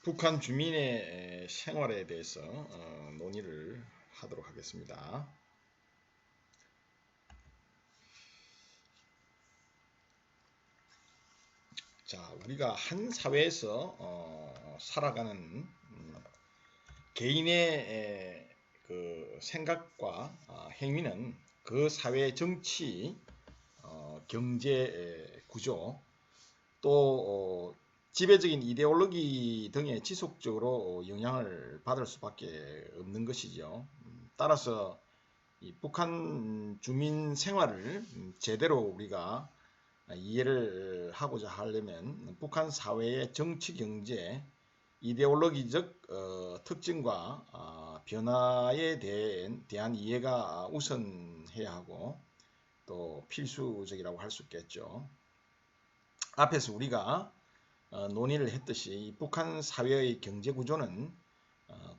북한 주민의 생활에 대해서 논의를 하도록 하겠습니다. 자, 우리가 한 사회에서 살아가는 개인의 그 생각과 행위는 그 사회의 정치, 경제 구조, 또 지배적인 이데올로기 등에 지속적으로 영향을 받을 수밖에 없는 것이죠. 따라서 이 북한 주민 생활을 제대로 우리가 이해를 하고자 하려면 북한 사회의 정치, 경제, 이데올로기적 특징과 변화에 대한 이해가 우선해야 하고 또 필수적이라고 할 수 있겠죠. 앞에서 우리가 논의를 했듯이 북한 사회의 경제 구조는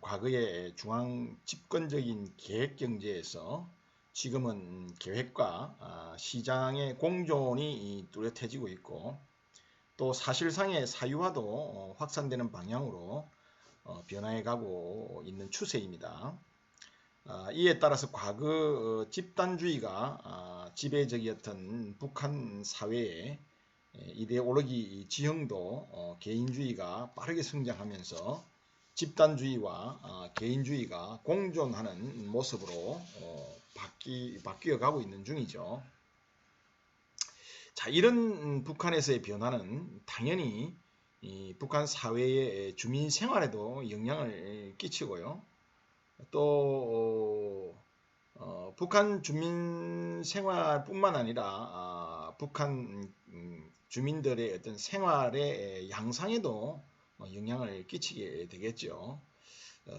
과거의 중앙 집권적인 계획 경제에서 지금은 계획과 시장의 공존이 뚜렷해지고 있고 또 사실상의 사유화도 확산되는 방향으로 변화해 가고 있는 추세입니다. 이에 따라서 과거 집단주의가 지배적이었던 북한 사회의 이데올로기 지형도 개인주의가 빠르게 성장하면서 집단주의와 개인주의가 공존하는 모습으로 바뀌어 가고 있는 중이죠. 자, 이런 북한에서의 변화는 당연히 북한 사회의 주민 생활에도 영향을 끼치고요. 또 북한 주민 생활뿐만 아니라 북한 주민들의 어떤 생활의 양상에도 영향을 끼치게 되겠죠.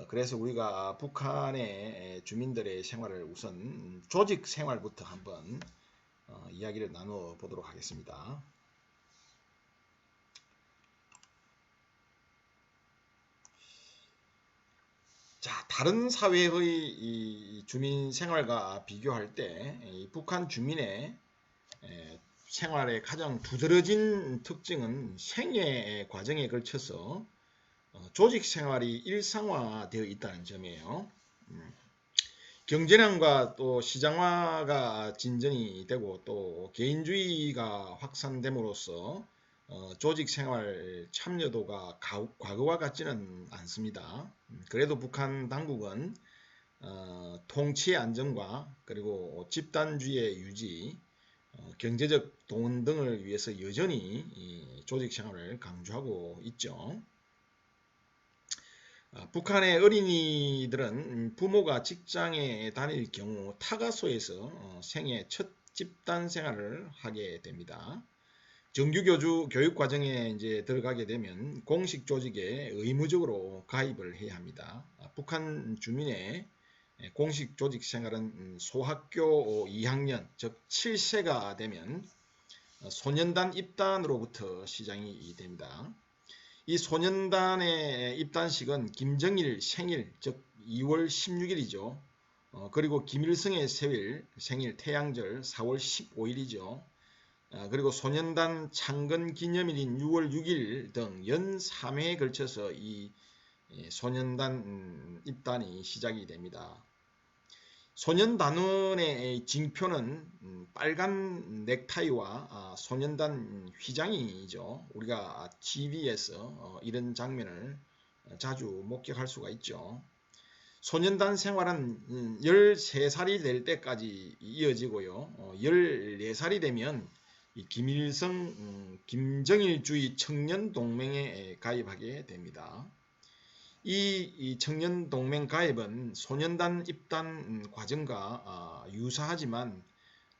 그래서 우리가 북한의 주민들의 생활을 우선 조직 생활부터 한번 이야기를 나누어 보도록 하겠습니다. 자, 다른 사회의 주민 생활과 비교할 때 북한 주민의 생활의 가장 두드러진 특징은 생애 과정에 걸쳐서 조직 생활이 일상화되어 있다는 점이에요. 경제난과 또 시장화가 진전이 되고 또 개인주의가 확산됨으로써 조직 생활 참여도가 과거와 같지는 않습니다. 그래도 북한 당국은 통치의 안정과 그리고 집단주의의 유지, 경제적 동원 등을 위해서 여전히 조직 생활을 강조하고 있죠. 북한의 어린이들은 부모가 직장에 다닐 경우 타가소에서 생애 첫 집단 생활을 하게 됩니다. 정규 교육 과정에 이제 들어가게 되면 공식 조직에 의무적으로 가입을 해야 합니다. 북한 주민의 공식 조직 생활은 소학교 2학년, 즉 7세가 되면 소년단 입단으로부터 시작이 됩니다. 이 소년단의 입단식은 김정일 생일, 즉 2월 16일이죠. 그리고 김일성의 생일 태양절 4월 15일이죠. 그리고 소년단 창건 기념일인 6월 6일 등 연 3회에 걸쳐서 이 소년단 입단이 시작이 됩니다. 소년단원의 징표는 빨간 넥타이와 소년단 휘장이죠. 우리가 TV에서 이런 장면을 자주 목격할 수가 있죠. 소년단 생활은 13살이 될 때까지 이어지고요. 14살이 되면 김일성, 김정일주의 청년동맹에 가입하게 됩니다. 이 청년동맹 가입은 소년단 입단 과정과 유사하지만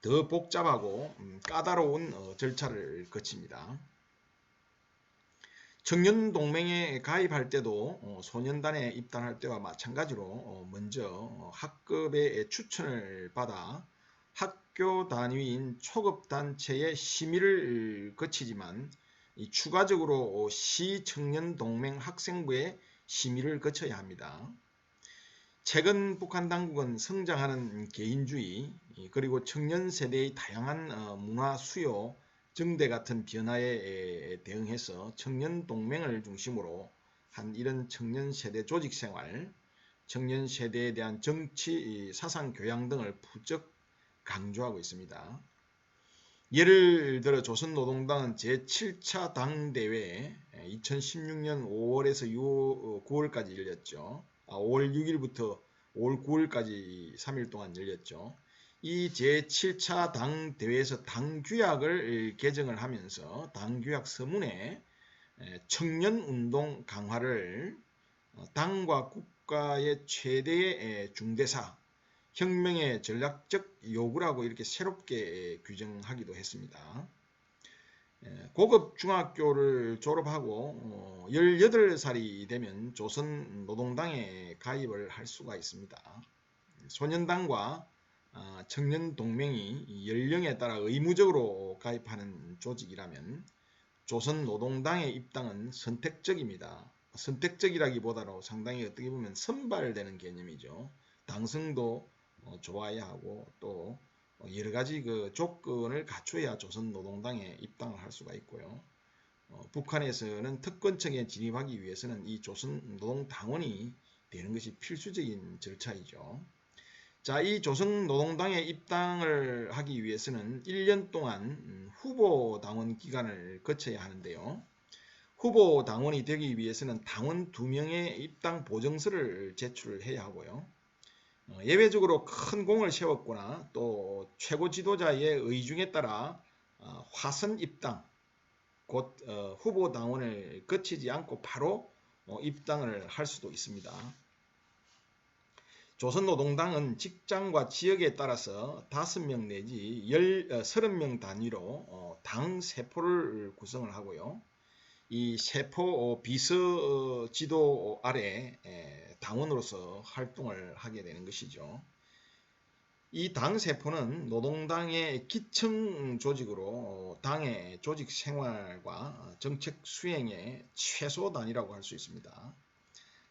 더 복잡하고 까다로운 절차를 거칩니다. 청년동맹에 가입할 때도 소년단에 입단할 때와 마찬가지로 먼저 학급의 추천을 받아 학교 단위인 초급단체의 심의를 거치지만 추가적으로 시청년동맹 학생부의 심의를 거쳐야 합니다. 최근 북한 당국은 성장하는 개인주의 그리고 청년 세대의 다양한 문화 수요 증대 같은 변화에 대응해서 청년 동맹을 중심으로 한 이런 청년 세대 조직 생활, 청년 세대에 대한 정치, 사상 교양 등을 부쩍 강조하고 있습니다. 예를 들어 조선노동당은 제7차 당대회 2016년 5월에서 9월까지 열렸죠. 5월 6일부터 5월 9일까지 3일 동안 열렸죠. 이 제7차 당대회에서 당규약을 개정을 하면서 당규약 서문에 청년운동 강화를 당과 국가의 최대의 중대사, 혁명의 전략적 요구라고 이렇게 새롭게 규정하기도 했습니다. 고급 중학교를 졸업하고 18살이 되면 조선노동당에 가입을 할 수가 있습니다. 소년당과 청년동맹이 연령에 따라 의무적으로 가입하는 조직이라면 조선노동당의 입당은 선택적입니다. 선택적이라기보다도 상당히 어떻게 보면 선발되는 개념이죠. 당성도 좋아야 하고 또 여러가지 그 조건을 갖춰야 조선노동당에 입당을 할 수가 있고요. 북한에서는 특권층에 진입하기 위해서는 이 조선노동당원이 되는 것이 필수적인 절차이죠. 자, 이 조선노동당에 입당을 하기 위해서는 1년 동안 후보당원 기간을 거쳐야 하는데요. 후보당원이 되기 위해서는 당원 2명의 입당 보증서를 제출해야 하고요. 예외적으로 큰 공을 세웠거나 또 최고 지도자의 의중에 따라 화선 입당, 곧 후보당원을 거치지 않고 바로 입당을 할 수도 있습니다. 조선노동당은 직장과 지역에 따라서 5명 내지 30명 단위로 당 세포를 구성을 하고요. 이 세포 비서 지도 아래 당원으로서 활동을 하게 되는 것이죠. 이 당 세포는 노동당의 기층 조직으로 당의 조직 생활과 정책 수행의 최소 단위라고 할 수 있습니다.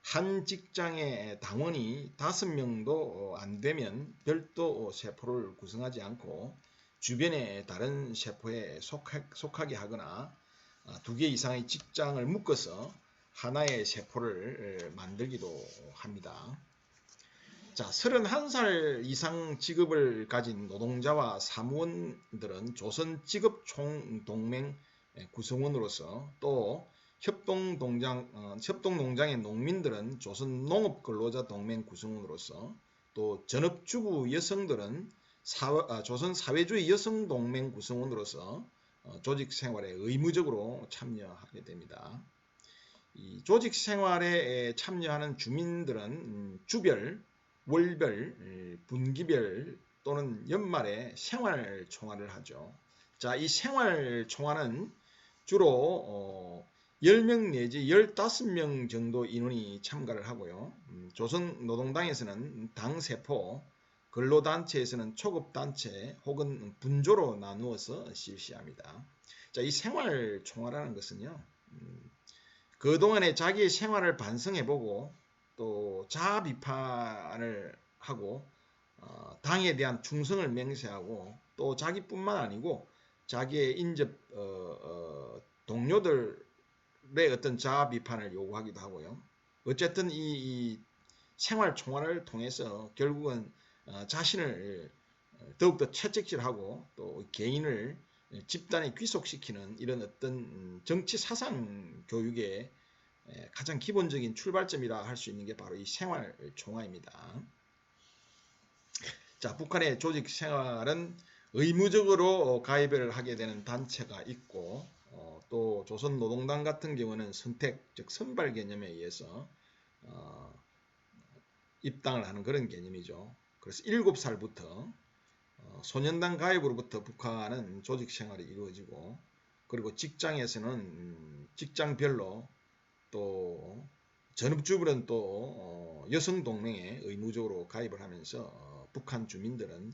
한 직장의 당원이 5명도 안 되면 별도 세포를 구성하지 않고 주변의 다른 세포에 속하게 하거나 2개 이상의 직장을 묶어서 하나의 세포를 만들기도 합니다. 자, 31살 이상 직업을 가진 노동자와 사무원들은 조선직업총동맹 구성원으로서 또 협동농장의 농민들은 조선농업근로자동맹 구성원으로서 또 전업주부 여성들은 조선사회주의 여성동맹 구성원으로서 조직생활에 의무적으로 참여하게 됩니다. 이 조직생활에 참여하는 주민들은 주별, 월별, 분기별 또는 연말에 생활총화를 하죠. 자, 이 생활총화는 주로 10명 내지 15명 정도 인원이 참가를 하고요. 조선노동당에서는 당세포, 근로단체에서는 초급단체 혹은 분조로 나누어서 실시합니다. 자, 이 생활총화라는 것은요. 그동안에 자기의 생활을 반성해보고 또 자아 비판을 하고 당에 대한 충성을 맹세하고 또 자기뿐만 아니고 자기의 인접 동료들의 어떤 자아 비판을 요구하기도 하고요. 어쨌든 이 생활 총화를 통해서 결국은 자신을 더욱더 채찍질하고 또 개인을 집단에 귀속시키는 이런 어떤 정치 사상 교육의 가장 기본적인 출발점이라 할 수 있는 게 바로 이 생활 총화입니다. 자, 북한의 조직 생활은 의무적으로 가입을 하게 되는 단체가 있고 또 조선노동당 같은 경우는 선택, 즉 선발 개념에 의해서 입당을 하는 그런 개념이죠. 그래서 7살부터 소년단 가입으로부터 북한은 조직 생활이 이루어지고 그리고 직장에서는 직장별로 또 전업주부는 또 여성동맹에 의무적으로 가입을 하면서 북한 주민들은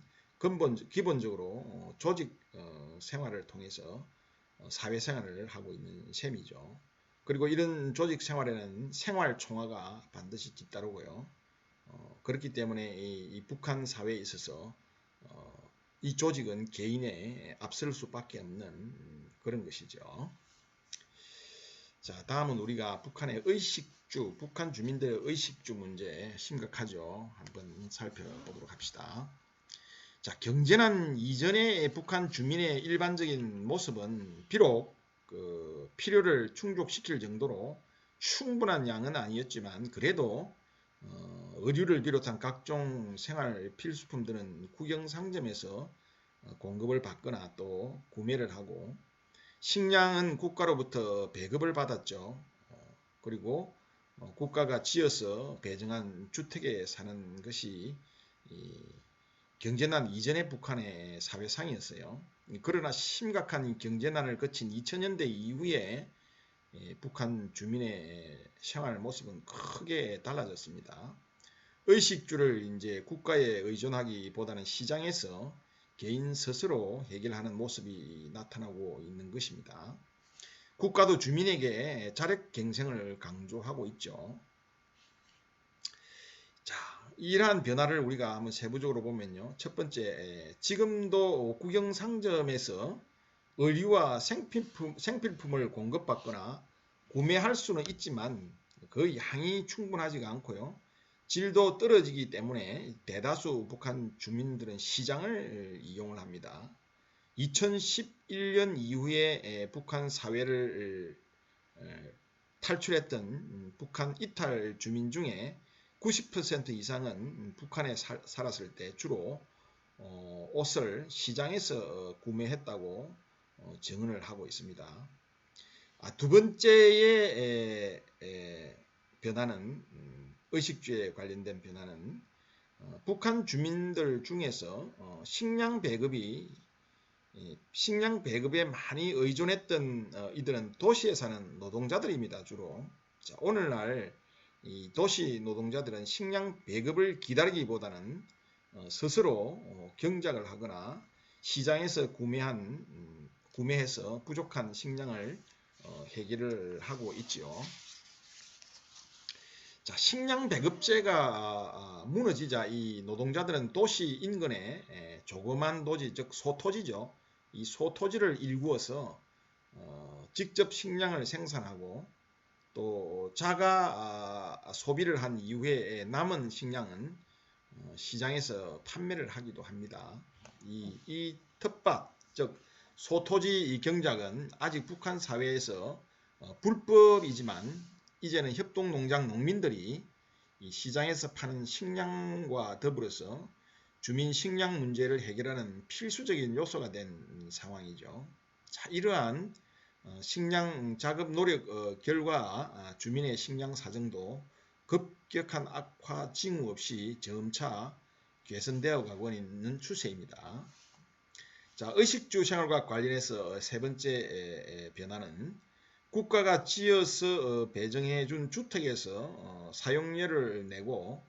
기본적으로 조직 생활을 통해서 사회생활을 하고 있는 셈이죠. 그리고 이런 조직 생활에는 생활총화가 반드시 뒤따르고요. 그렇기 때문에 이 북한 사회에 있어서 이 조직은 개인에 앞설 수밖에 없는 그런 것이죠. 자, 다음은 우리가 북한의 의식주, 북한 주민들의 의식주 문제 심각하죠. 한번 살펴보도록 합시다. 자, 경제난 이전의 북한 주민의 일반적인 모습은 비록 그 필요를 충족시킬 정도로 충분한 양은 아니었지만 그래도 의류를 비롯한 각종 생활 필수품들은 국영상점에서 공급을 받거나 또 구매를 하고 식량은 국가로부터 배급을 받았죠. 그리고 국가가 지어서 배정한 주택에 사는 것이 경제난 이전의 북한의 사회상이었어요. 그러나 심각한 경제난을 거친 2000년대 이후에 북한 주민의 생활 모습은 크게 달라졌습니다. 의식주를 이제 국가에 의존하기보다는 시장에서 개인 스스로 해결하는 모습이 나타나고 있는 것입니다. 국가도 주민에게 자력 경쟁을 강조하고 있죠. 자, 이러한 변화를 우리가 한번 세부적으로 보면요. 첫 번째, 지금도 국영상점에서 의류와 생필품을 공급받거나 구매할 수는 있지만 그 양이 충분하지가 않고요. 질도 떨어지기 때문에 대다수 북한 주민들은 시장을 이용을 합니다. 2011년 이후에 북한 사회를 탈출했던 북한 이탈 주민 중에 90% 이상은 북한에 살았을 때 주로 옷을 시장에서 구매했다고 증언을 하고 있습니다. 두 번째의 변화는 의식주에 관련된 변화는 북한 주민들 중에서 식량 배급에 많이 의존했던 이들은 도시에 사는 노동자들입니다. 주로. 자, 오늘날 이 도시 노동자들은 식량 배급을 기다리기보다는 스스로 경작을 하거나 시장에서 구매해서 부족한 식량을 해결을 하고 있지요. 자, 식량 배급제가 무너지자 이 노동자들은 도시 인근에 조그만 도지, 즉 소토지죠. 이 소토지를 일구어서 직접 식량을 생산하고 또 자가 소비를 한 이후에 남은 식량은 시장에서 판매를 하기도 합니다. 이 텃밭, 즉 소토지 경작은 아직 북한 사회에서 불법이지만 이제는 협동농장 농민들이 이 시장에서 파는 식량과 더불어서 주민 식량 문제를 해결하는 필수적인 요소가 된 상황이죠. 자, 이러한 식량 자급 노력 결과 주민의 식량 사정도 급격한 악화 징후 없이 점차 개선되어 가고 있는 추세입니다. 자, 의식주 생활과 관련해서 세 번째 변화는 국가가 지어서 배정해 준 주택에서 사용료를 내고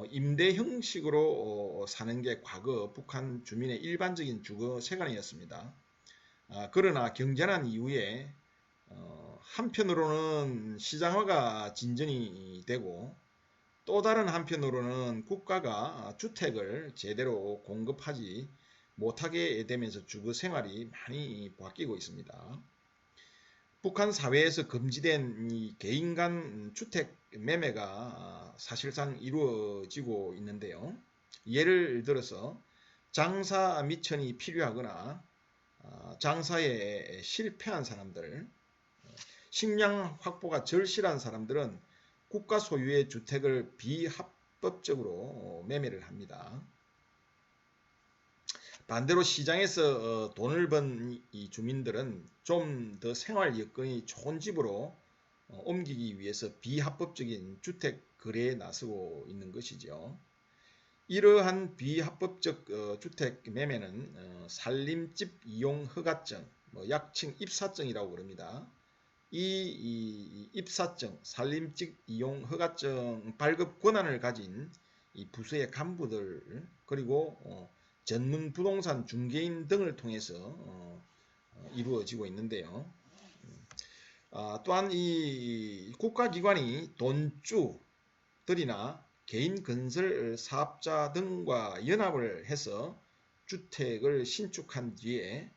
임대 형식으로 사는 게 과거 북한 주민의 일반적인 주거 생활이었습니다. 그러나 경제난 이후에 한편으로는 시장화가 진전이 되고 또 다른 한편으로는 국가가 주택을 제대로 공급하지 못하게 되면서 주거 생활이 많이 바뀌고 있습니다. 북한 사회에서 금지된 이 개인 간 주택 매매가 사실상 이루어지고 있는데요. 예를 들어서 장사 미천이 필요하거나 장사에 실패한 사람들, 식량 확보가 절실한 사람들은 국가 소유의 주택을 비합법적으로 매매를 합니다. 반대로 시장에서 돈을 번 이 주민들은 좀 더 생활 여건이 좋은 집으로 옮기기 위해서 비합법적인 주택 거래에 나서고 있는 것이죠. 이러한 비합법적 주택 매매는 살림집 이용 허가증, 약칭 입사증이라고 그럽니다. 이 입사증, 살림집 이용 허가증 발급 권한을 가진 이 부서의 간부들 그리고 전문 부동산 중개인 등을 통해서 이루어지고 있는데요. 또한 이 국가기관이 돈주들이나 개인 건설 사업자 등과 연합을 해서 주택을 신축한 뒤에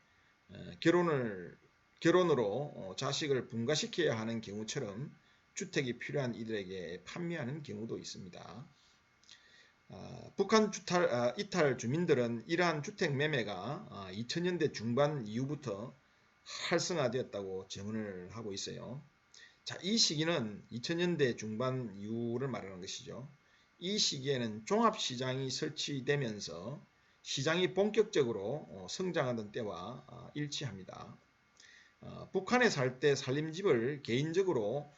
결혼으로 자식을 분가시켜야 하는 경우처럼 주택이 필요한 이들에게 판매하는 경우도 있습니다. 북한 이탈 주민들은 이러한 주택 매매가 2000년대 중반 이후부터 활성화되었다고 증언을 하고 있어요. 자, 이 시기는 2000년대 중반 이후를 말하는 것이죠. 이 시기에는 종합시장이 설치되면서 시장이 본격적으로 성장하던 때와 일치합니다. 북한에 살 때 살림집을 개인적으로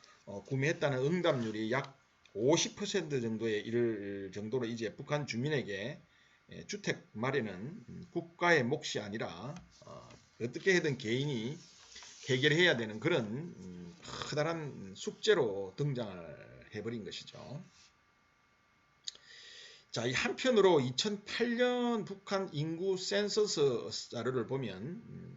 구매했다는 응답률이 약 50% 정도에 이를 정도로 이제 북한 주민에게 주택 마련은 국가의 몫이 아니라 어떻게 해든 개인이 해결해야 되는 그런 커다란 숙제로 등장을 해버린 것이죠. 자, 이 한편으로 2008년 북한 인구 센서스 자료를 보면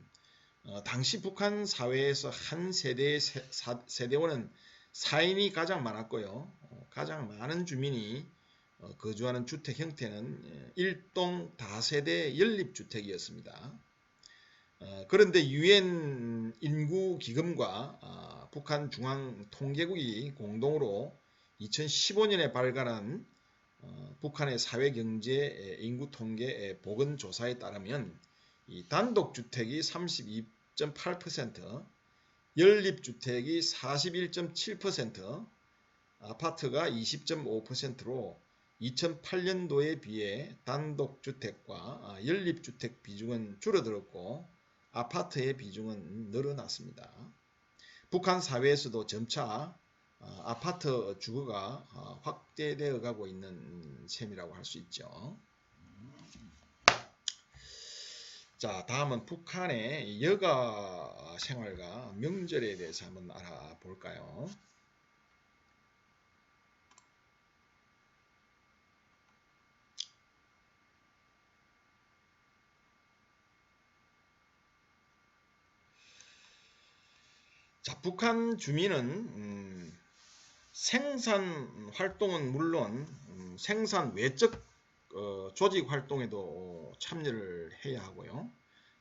당시 북한 사회에서 한 세대원은 4인이 가장 많았고요. 가장 많은 주민이 거주하는 주택 형태는 일동 다세대 연립주택이었습니다. 그런데 유엔 인구기금과 북한 중앙통계국이 공동으로 2015년에 발간한 북한의 사회경제 인구통계 보건조사에 따르면 이 단독주택이 32.8%, 연립주택이 41.7%, 아파트가 20.5%로 2008년도에 비해 단독주택과 연립주택 비중은 줄어들었고 아파트의 비중은 늘어났습니다. 북한 사회에서도 점차 아파트 주거가 확대되어 가고 있는 셈이라고 할 수 있죠. 자, 다음은 북한의 여가 생활과 명절에 대해서 한번 알아볼까요? 자, 북한 주민은 생산 활동은 물론 생산 외적 조직 활동에도 참여를 해야 하고요.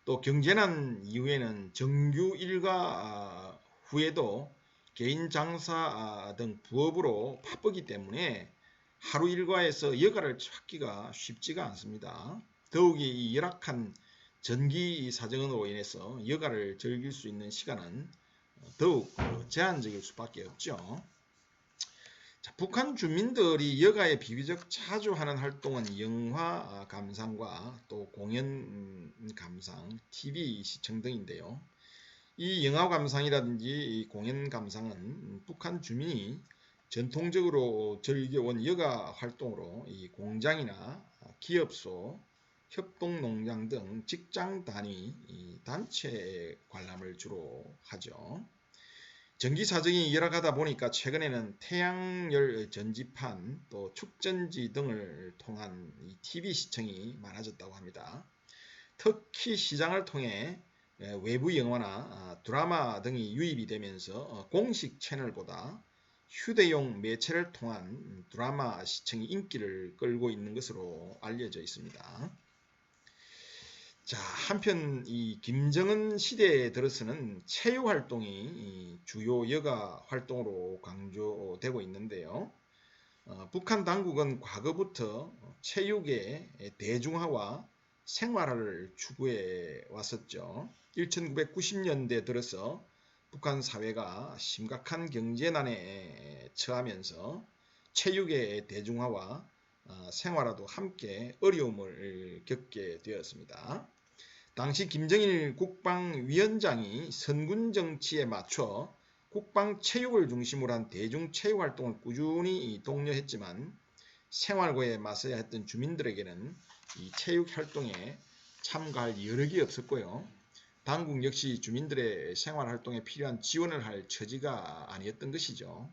또 경제난 이후에는 정규 일과 후에도 개인 장사 등 부업으로 바쁘기 때문에 하루 일과에서 여가를 찾기가 쉽지가 않습니다. 더욱이 이 열악한 전기 사정으로 인해서 여가를 즐길 수 있는 시간은 더욱 제한적일 수밖에 없죠. 자, 북한 주민들이 여가에 비교적 자주 하는 활동은 영화 감상과 또 공연 감상, TV 시청 등인데요. 이 영화 감상이라든지 공연 감상은 북한 주민이 전통적으로 즐겨온 여가 활동으로 이 공장이나 기업소, 협동농장 등 직장 단위 단체 관람을 주로 하죠. 전기 사정이 열악하다 보니까 최근에는 태양열 전지판 또 축전지 등을 통한 TV 시청이 많아졌다고 합니다. 특히 시장을 통해 외부 영화나 드라마 등이 유입이 되면서 공식 채널보다 휴대용 매체를 통한 드라마 시청이 인기를 끌고 있는 것으로 알려져 있습니다. 자, 한편 이 김정은 시대에 들어서는 체육 활동이 주요 여가 활동으로 강조되고 있는데요. 북한 당국은 과거부터 체육의 대중화와 생활화를 추구해 왔었죠. 1990년대 들어서 북한 사회가 심각한 경제난에 처하면서 체육의 대중화와 생활화도 함께 어려움을 겪게 되었습니다. 당시 김정일 국방위원장이 선군 정치에 맞춰 국방체육을 중심으로 한 대중체육활동을 꾸준히 독려했지만 생활고에 맞서야 했던 주민들에게는 이 체육활동에 참가할 여력이 없었고요. 당국 역시 주민들의 생활활동에 필요한 지원을 할 처지가 아니었던 것이죠.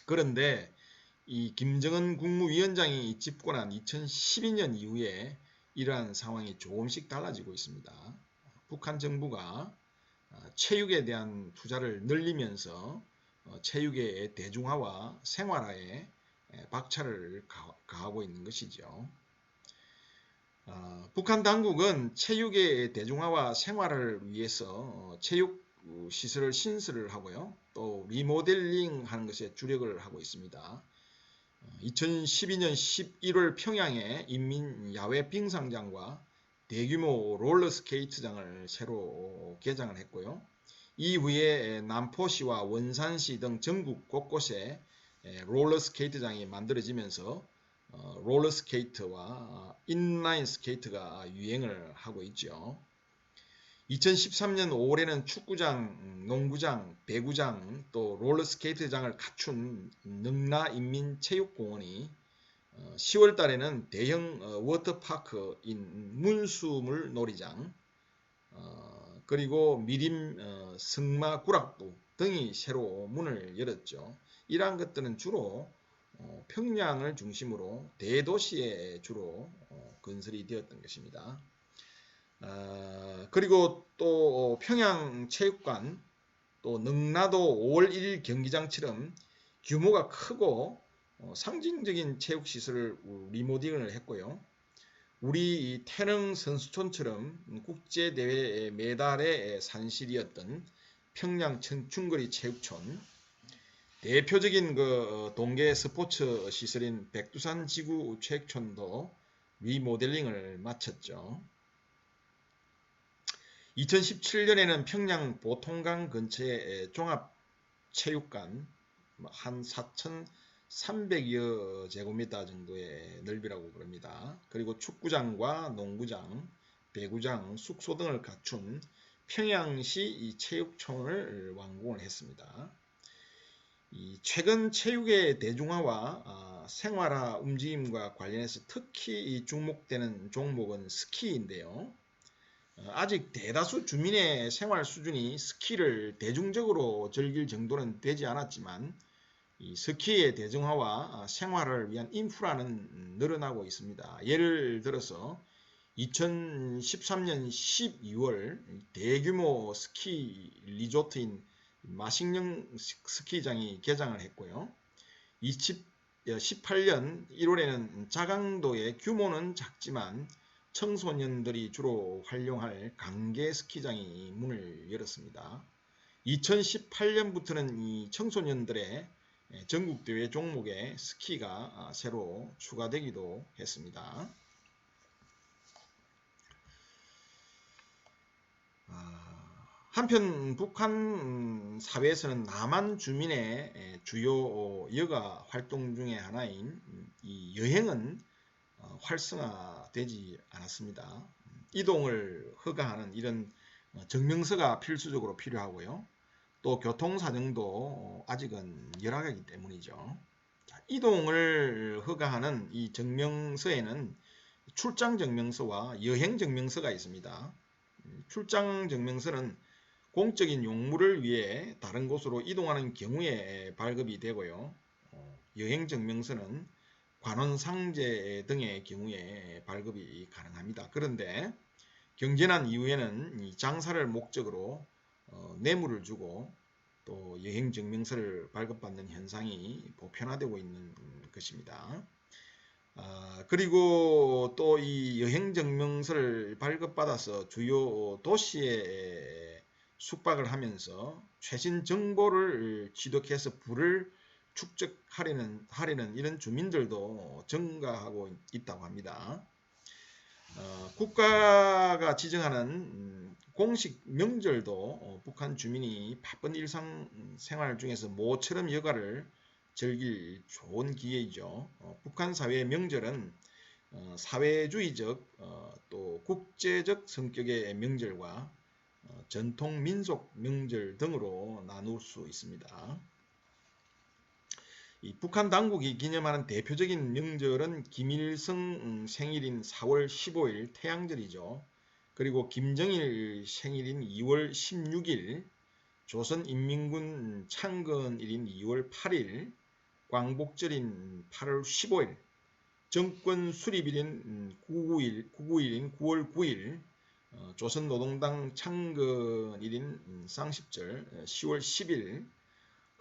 그런데 이 김정은 국무위원장이 집권한 2012년 이후에 이러한 상황이 조금씩 달라지고 있습니다. 북한 정부가 체육에 대한 투자를 늘리면서 체육의 대중화와 생활화에 박차를 가하고 있는 것이죠. 북한 당국은 체육의 대중화와 생활을 위해서 체육 시설을 신설을 하고요. 또 리모델링 하는 것에 주력을 하고 있습니다. 2012년 11월 평양에 인민 야외 빙상장과 대규모 롤러스케이트장을 새로 개장을 했고요. 이후에 남포시와 원산시 등 전국 곳곳에 롤러스케이트장이 만들어지면서 롤러스케이트와 인라인 스케이트가 유행을 하고 있죠. 2013년 5월에는 축구장, 농구장, 배구장, 또 롤러스케이트장을 갖춘 능라인민체육공원이 10월 달에는 대형 워터파크인 문수물 놀이장, 그리고 미림 승마구락부 등이 새로 문을 열었죠. 이러한 것들은 주로 평양을 중심으로 대도시에 주로 건설이 되었던 것입니다. 그리고 또 평양체육관, 또 능라도 5월 1일 경기장처럼 규모가 크고 상징적인 체육시설을 리모델링을 했고요. 우리 태릉 선수촌처럼 국제대회 메달의 산실이었던 평양 중거리 체육촌, 대표적인 동계 스포츠 시설인 백두산 지구 체육촌도 리모델링을 마쳤죠. 2017년에는 평양 보통강 근처에 종합체육관 한 4,300여 제곱미터 정도의 넓이라고 그럽니다. 그리고 축구장과 농구장, 배구장, 숙소 등을 갖춘 평양시 체육촌을 완공을 했습니다. 최근 체육의 대중화와 생활화 움직임과 관련해서 특히 주목되는 종목은 스키인데요. 아직 대다수 주민의 생활 수준이 스키를 대중적으로 즐길 정도는 되지 않았지만 이 스키의 대중화와 생활을 위한 인프라는 늘어나고 있습니다. 예를 들어서 2013년 12월 대규모 스키 리조트인 마식령 스키장이 개장을 했고요. 2018년 1월에는 자강도의 규모는 작지만 청소년들이 주로 활용할 강계 스키장이 문을 열었습니다. 2018년부터는 이 청소년들의 전국대회 종목에 스키가 새로 추가되기도 했습니다. 한편 북한 사회에서는 남한 주민의 주요 여가 활동 중에 하나인 이 여행은 활성화되지 않았습니다. 이동을 허가하는 이런 증명서가 필수적으로 필요하고요. 또 교통사정도 아직은 열악하기 때문이죠. 이동을 허가하는 이 증명서에는 출장증명서와 여행증명서가 있습니다. 출장증명서는 공적인 용무를 위해 다른 곳으로 이동하는 경우에 발급이 되고요. 여행증명서는 관원상제 등의 경우에 발급이 가능합니다. 그런데 경제난 이후에는 이 장사를 목적으로 뇌물을 주고 또 여행증명서를 발급받는 현상이 보편화되고 있는 것입니다. 그리고 또 이 여행증명서를 발급받아서 주요 도시에 숙박을 하면서 최신 정보를 취득해서 부를 축적하려는 이런 주민들도 증가하고 있다고 합니다. 국가가 지정하는 공식 명절도 북한 주민이 바쁜 일상생활 중에서 모처럼 여가를 즐길 좋은 기회이죠. 북한 사회의 명절은 사회주의적 또 국제적 성격의 명절과 전통 민속 명절 등으로 나눌 수 있습니다. 북한 당국이 기념하는 대표적인 명절은 김일성 생일인 4월 15일 태양절이죠. 그리고 김정일 생일인 2월 16일, 조선인민군 창건일인 2월 8일, 광복절인 8월 15일, 정권 수립일인 991인 9월 9일, 조선노동당 창건일인 쌍십절 10월 10일,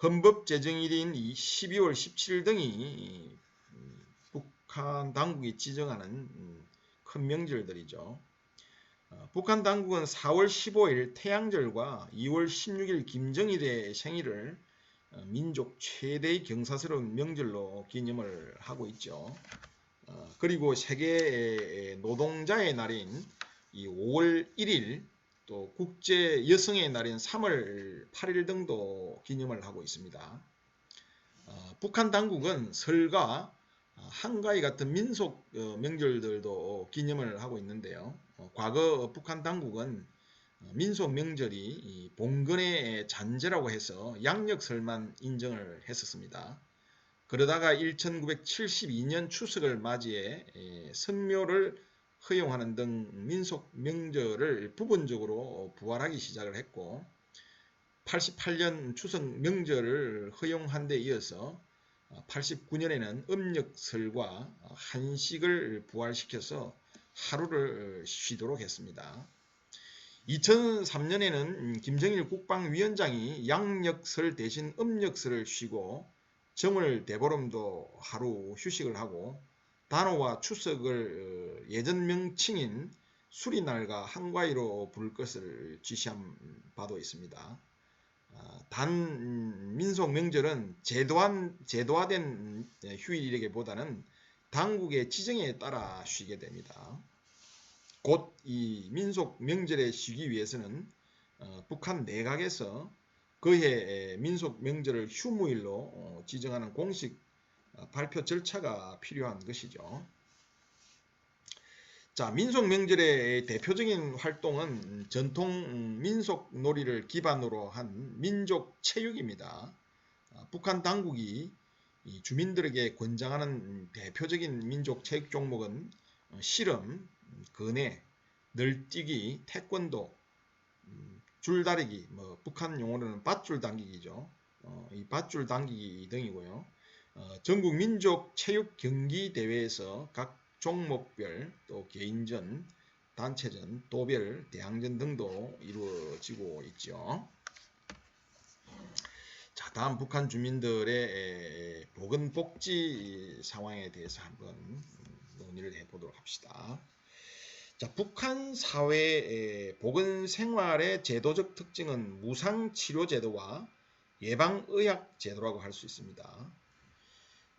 헌법제정일인 12월 17일 등이 북한 당국이 지정하는 큰 명절들이죠. 북한 당국은 4월 15일 태양절과 2월 16일 김정일의 생일을 민족 최대의 경사스러운 명절로 기념을 하고 있죠. 그리고 세계 노동자의 날인 이 5월 1일 또 국제 여성의 날인 3월 8일 등도 기념을 하고 있습니다. 북한 당국은 설과 한가위 같은 민속 명절들도 기념을 하고 있는데요. 과거 북한 당국은 민속 명절이 봉건의 잔재라고 해서 양력설만 인정을 했었습니다. 그러다가 1972년 추석을 맞이해 선묘를 허용하는 등 민속 명절을 부분적으로 부활하기 시작을 했고 88년 추석 명절을 허용한 데 이어서 89년에는 음력설과 한식을 부활시켜서 하루를 쉬도록 했습니다. 2003년에는 김정일 국방위원장이 양력설 대신 음력설을 쉬고 정월 대보름도 하루 휴식을 하고 단오와 추석을 예전 명칭인 수리날과 한가위로 부를 것을 지시한 바도 있습니다. 단 민속 명절은 제도화된 휴일이라기보다는 당국의 지정에 따라 쉬게 됩니다. 곧 이 민속 명절에 쉬기 위해서는 북한 내각에서 그해 민속 명절을 휴무일로 지정하는 공식 발표 절차가 필요한 것이죠. 자, 민속 명절의 대표적인 활동은 전통 민속 놀이를 기반으로 한 민족 체육입니다. 북한 당국이 주민들에게 권장하는 대표적인 민족 체육 종목은 씨름, 거내, 널뛰기, 태권도, 줄다리기, 북한 용어로는 밧줄 당기기죠. 이 밧줄 당기기 등이고요. 전국 민족 체육 경기 대회에서 각 종목별 또 개인전, 단체전, 도별, 대항전 등도 이루어지고 있죠. 자, 다음 북한 주민들의 보건복지 상황에 대해서 한번 논의를 해보도록 합시다. 자, 북한 사회의 보건생활의 제도적 특징은 무상치료제도와 예방의학제도라고 할 수 있습니다.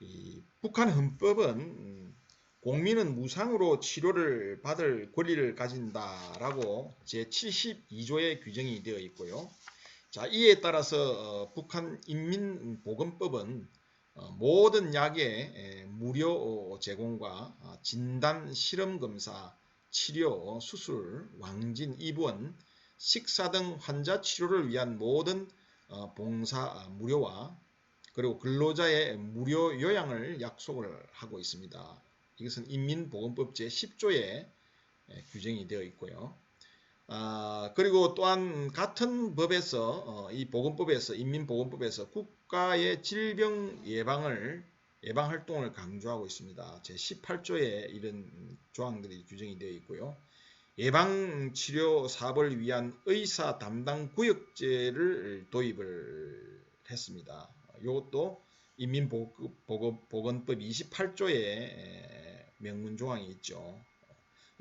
이 북한 헌법은 공민은 무상으로 치료를 받을 권리를 가진다라고 제72조에 규정이 되어 있고요. 자, 이에 따라서 북한 인민보건법은 모든 약의 무료 제공과 진단, 실험검사, 치료, 수술, 왕진, 입원, 식사 등 환자 치료를 위한 모든 봉사 무료와 그리고 근로자의 무료 요양을 약속을 하고 있습니다. 이것은 인민보건법 제10조에 규정이 되어 있고요. 그리고 또한 같은 법에서 이 보건법에서 인민보건법에서 국가의 질병 예방 활동을 강조하고 있습니다. 제18조에 이런 조항들이 규정이 되어 있고요. 예방치료 사업을 위한 의사 담당 구역제를 도입을 했습니다. 이것도 인민보건법 28조에 명문 조항이 있죠.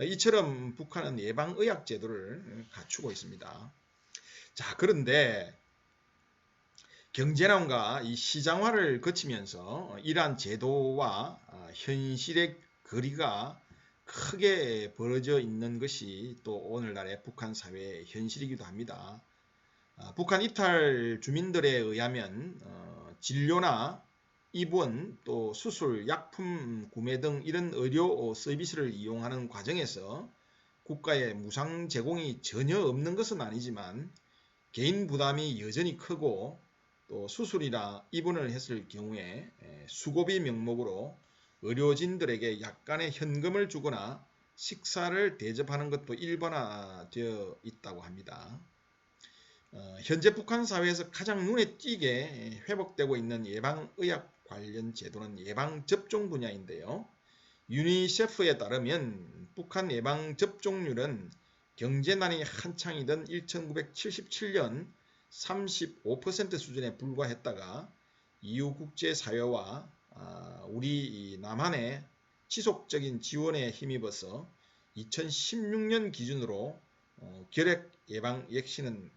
이처럼 북한은 예방의학 제도를 갖추고 있습니다. 자, 그런데 경제난과 이 시장화를 거치면서 이러한 제도와 현실의 거리가 크게 벌어져 있는 것이 또 오늘날의 북한 사회의 현실이기도 합니다. 북한 이탈 주민들에 의하면 진료나 입원, 또 수술, 약품 구매 등 이런 의료 서비스를 이용하는 과정에서 국가의 무상 제공이 전혀 없는 것은 아니지만 개인 부담이 여전히 크고 또 수술이나 입원을 했을 경우에 수고비 명목으로 의료진들에게 약간의 현금을 주거나 식사를 대접하는 것도 일반화되어 있다고 합니다. 현재 북한 사회에서 가장 눈에 띄게 회복되고 있는 예방의학 관련 제도는 예방접종 분야인데요. 유니세프에 따르면 북한 예방접종률은 경제난이 한창이던 1977년 35% 수준에 불과했다가 이후 국제사회와 우리 남한의 지속적인 지원에 힘입어서 2016년 기준으로 결핵 예방 백신은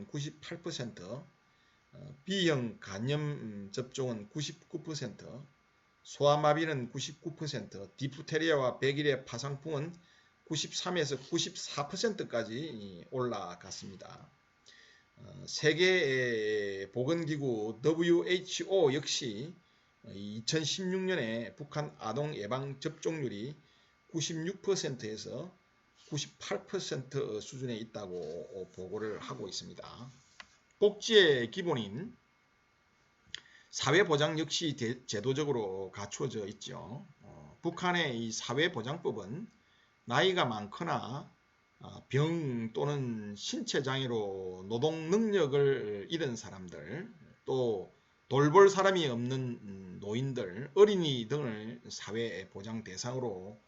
98%, B형 간염 접종은 99%, 소아마비는 99%, 디프테리아와 백일의 파상풍은 93에서 94%까지 올라갔습니다. 세계 보건기구 WHO 역시 2016년에 북한 아동 예방 접종률이 96%에서 98% 수준에 있다고 보고를 하고 있습니다. 복지의 기본인 사회보장 역시 제도적으로 갖추어져 있죠. 북한의 이 사회보장법은 나이가 많거나 병 또는 신체장애로 노동능력을 잃은 사람들, 또 돌볼 사람이 없는 노인들, 어린이 등을 사회보장 대상으로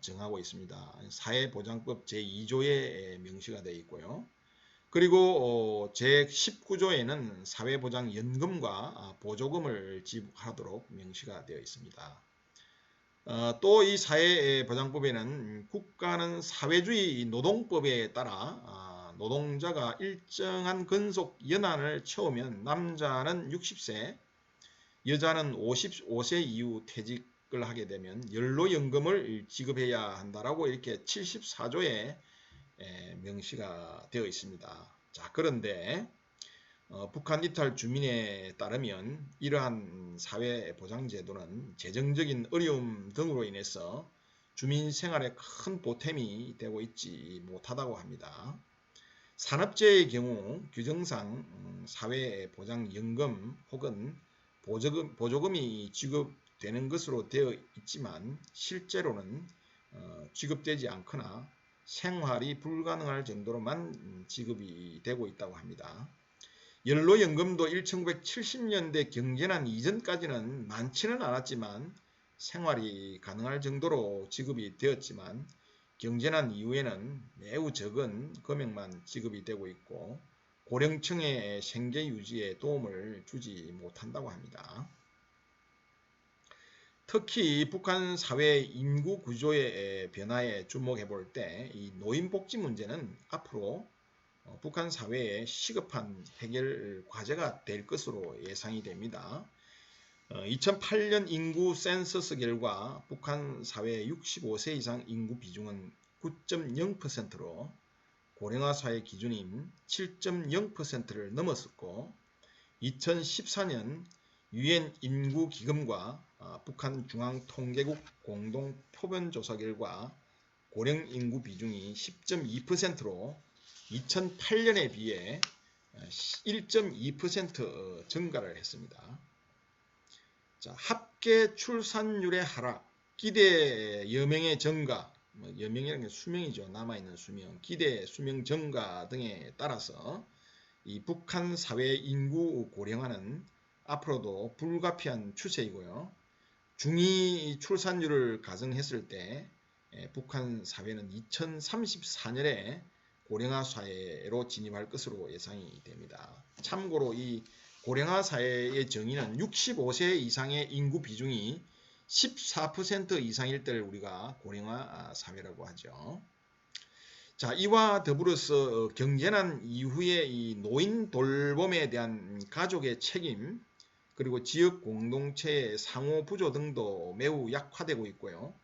정하고 있습니다. 사회보장법 제2조에 명시가 되어 있고요. 그리고 제19조에는 사회보장연금과 보조금을 지급하도록 명시가 되어 있습니다. 또 이 사회보장법에는 국가는 사회주의 노동법에 따라 노동자가 일정한 근속 연한을 채우면 남자는 60세, 여자는 55세 이후 퇴직을 하게 되면 연로연금을 지급해야 한다라고 이렇게 74조에 명시가 되어 있습니다. 자, 그런데 북한 이탈 주민에 따르면 이러한 사회보장제도는 재정적인 어려움 등으로 인해서 주민 생활에 큰 보탬이 되고 있지 못하다고 합니다. 산업재해의 경우 규정상 사회보장연금 혹은 보조금이 지급되는 것으로 되어 있지만 실제로는 지급되지 않거나 생활이 불가능할 정도로만 지급이 되고 있다고 합니다. 연로연금도 1970년대 경제난 이전까지는 많지는 않았지만 생활이 가능할 정도로 지급이 되었지만 경제난 이후에는 매우 적은 금액만 지급이 되고 있고 고령층의 생계 유지에 도움을 주지 못한다고 합니다. 특히 북한 사회 인구 구조의 변화에 주목해 볼 때 이 노인복지 문제는 앞으로 북한 사회의 시급한 해결 과제가 될 것으로 예상이 됩니다. 2008년 인구 센서스 결과 북한 사회 65세 이상 인구 비중은 9.0%로 고령화 사회 기준인 7.0%를 넘었었고 2014년 유엔 인구기금과 북한 중앙통계국 공동 표본조사 결과 고령 인구 비중이 10.2%로 2008년에 비해 1.2% 증가를 했습니다. 자, 합계 출산율의 하락, 기대 여명의 증가, 여명이라는 게 수명이죠. 남아있는 수명, 기대 수명 증가 등에 따라서 이 북한 사회 인구 고령화는 앞으로도 불가피한 추세이고요. 중위 출산율을 가정했을 때 북한 사회는 2034년에 고령화 사회로 진입할 것으로 예상이 됩니다. 참고로 이 고령화 사회의 정의는 65세 이상의 인구 비중이 14% 이상일 때를 우리가 고령화 사회라고 하죠. 자, 이와 더불어서 경제난 이후에 이 노인 돌봄에 대한 가족의 책임, 그리고 지역 공동체의 상호 부조 등도 매우 약화되고 있고요.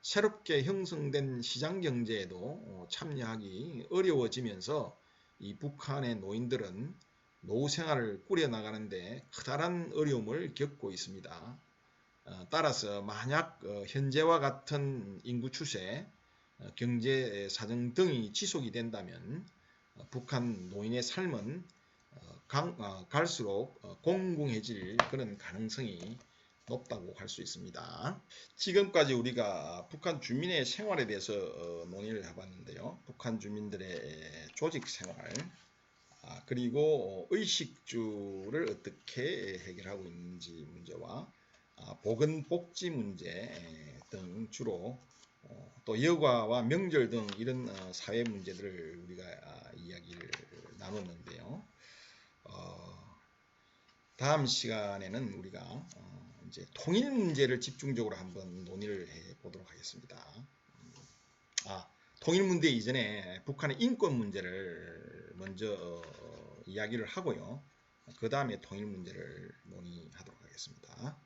새롭게 형성된 시장 경제에도 참여하기 어려워지면서 이 북한의 노인들은 노후 생활을 꾸려나가는데 커다란 어려움을 겪고 있습니다. 따라서 만약 현재와 같은 인구 추세, 경제 사정 등이 지속이 된다면 북한 노인의 삶은 갈수록 공공해질 그런 가능성이 높다고 할 수 있습니다. 지금까지 우리가 북한 주민의 생활에 대해서 논의를 해봤는데요. 북한 주민들의 조직 생활, 그리고 의식주를 어떻게 해결하고 있는지 문제와 보건복지 문제 등 주로 또 여가와 명절 등 이런 사회 문제들을 우리가 이야기를 나눴는데요. 다음 시간에는 우리가 이제 통일 문제를 집중적으로 한번 논의를 해 보도록 하겠습니다. 통일 문제 이전에 북한의 인권 문제를 먼저 이야기를 하고요. 그 다음에 통일 문제를 논의하도록 하겠습니다.